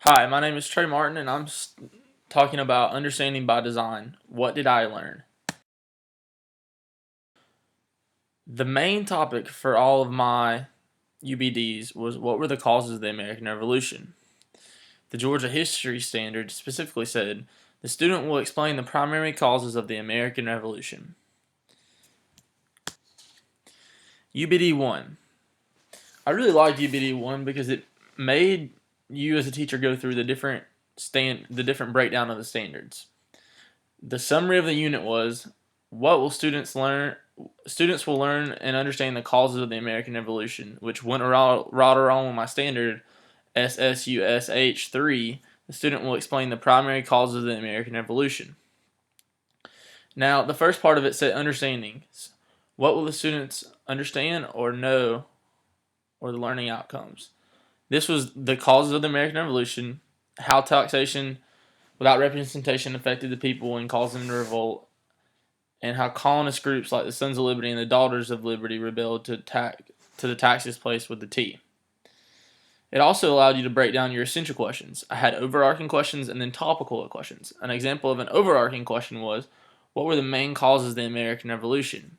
Hi, my name is Trey Martin, and I'm talking about understanding by design. What did I learn? The main topic for all of my UBDs was what were the causes of the American Revolution. The Georgia History Standard specifically said the student will explain the primary causes of the American Revolution. UBD 1. I really liked UBD 1 because it made you as a teacher go through the different breakdown of the standards. The summary of the unit was what will students learn? Students will learn and understand the causes of the American Revolution, which went right around with my standard SSUSH 3. The student will explain the primary causes of the American Revolution. Now, the first part of it said understandings. What will the students understand or know, or the learning outcomes? This was the causes of the American Revolution, how taxation without representation affected the people and caused them to revolt, and how colonist groups like the Sons of Liberty and the Daughters of Liberty rebelled to the taxes placed with the T. It also allowed you to break down your essential questions. I had overarching questions and then topical questions. An example of an overarching question was, what were the main causes of the American Revolution?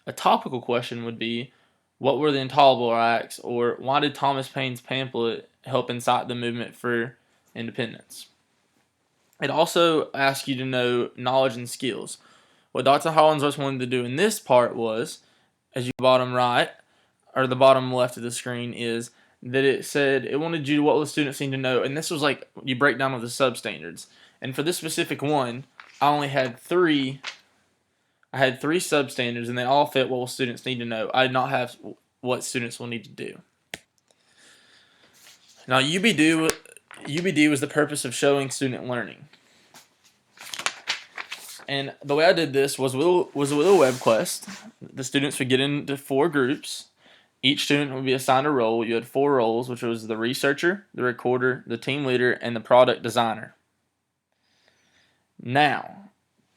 A topical question would be, what were the Intolerable Acts, or why did Thomas Paine's pamphlet help incite the movement for independence? It also asks you to know knowledge and skills. What Dr. Hollingsworth wanted to do in this part was, as you bottom right, or the bottom left of the screen, is that it said it wanted you to what the students need to know, and this was like you break down with the substandards. And for this specific one, I only had three. I had three substandards, and they all fit what students need to know. I did not have what students will need to do. Now, UBD was the purpose of showing student learning. And the way I did this was with a web quest. The students would get into 4 groups. Each student would be assigned a role. You had 4 roles, which was the researcher, the recorder, the team leader, and the product designer. Now,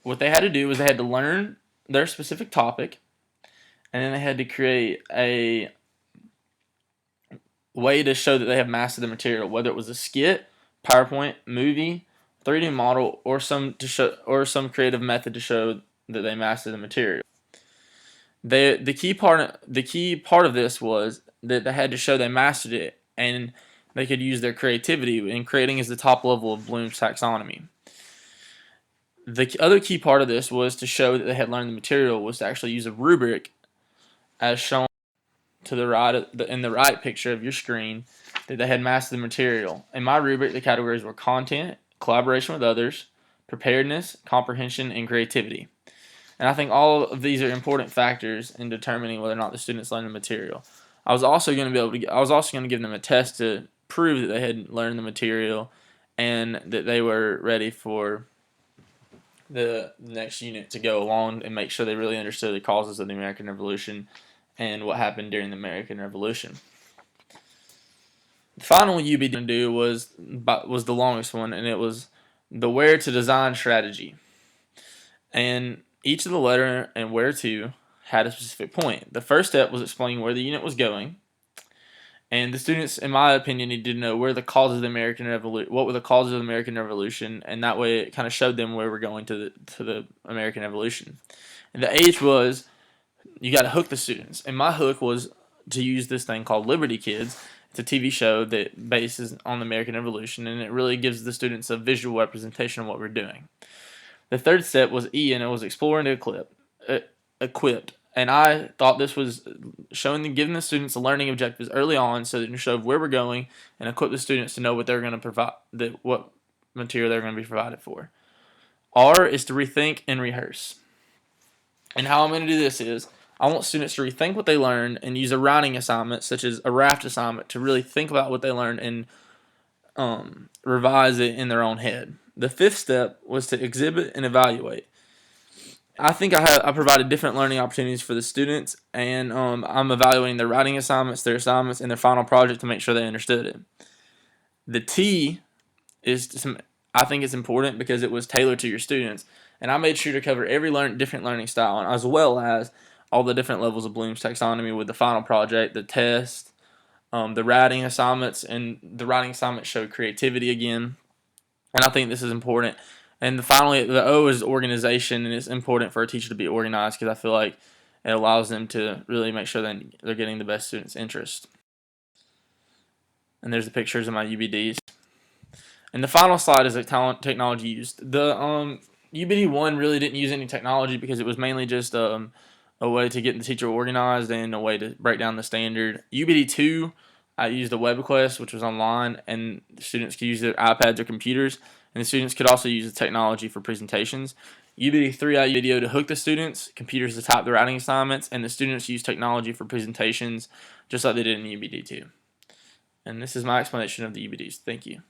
what they had to do was they had to learn their specific topic, and then they had to create a way to show that they have mastered the material, whether it was a skit, PowerPoint, movie, 3D model, or some creative method to show that they mastered the material. The key part of this was that they had to show they mastered it, and they could use their creativity in creating as the top level of Bloom's taxonomy. The other key part of this was to show that they had learned the material was to actually use a rubric, as shown to the right in the right picture of your screen, that they had mastered the material. In my rubric, the categories were content, collaboration with others, preparedness, comprehension, and creativity. And I think all of these are important factors in determining whether or not the students learn the material. I was also going to give them a test to prove that they had learned the material and that they were ready for the next unit to go along and make sure they really understood the causes of the American Revolution and what happened during the American Revolution. The final UBD to do was the longest one, and it was the where to design strategy. And each of the letter and where to had a specific point. The first step was explaining where the unit was going, and the students, in my opinion, needed to know where the causes of the American Revolution, what were the causes of the American Revolution, and that way it kind of showed them where we're going to the American Revolution. And the H was you got to hook the students, and my hook was to use this thing called Liberty Kids. It's a TV show that bases on the American Revolution, and it really gives the students a visual representation of what we're doing. The third step was E, and it was exploring equipped. And I thought this was giving the students the learning objectives early on, so that it showed where we're going and equip the students to know what they're going to provide, what material they're going to be provided for. R is to rethink and rehearse. And how I'm going to do this is I want students to rethink what they learned and use a writing assignment, such as a raft assignment, to really think about what they learned and revise it in their own head. The fifth step was to exhibit and evaluate. I think I provided different learning opportunities for the students, and I'm evaluating their writing assignments, their assignments, and their final project to make sure they understood it. The T is I think it's important because it was tailored to your students, and I made sure to cover every different learning style, as well as all the different levels of Bloom's taxonomy with the final project, the test, The writing assignments showed creativity again, and I think this is important. And finally, the O is organization, and it's important for a teacher to be organized because I feel like it allows them to really make sure that they're getting the best students' interest. And there's the pictures of my UBDs. And the final slide is the technology used. The UBD 1 really didn't use any technology because it was mainly just a way to get the teacher organized and a way to break down the standard. UBD 2, I used a web quest, which was online, and the students could use their iPads or computers, and the students could also use the technology for presentations. UBD 3, I used video to hook the students, computers to type the writing assignments, and the students used technology for presentations, just like they did in UBD 2. And this is my explanation of the UBDs. Thank you.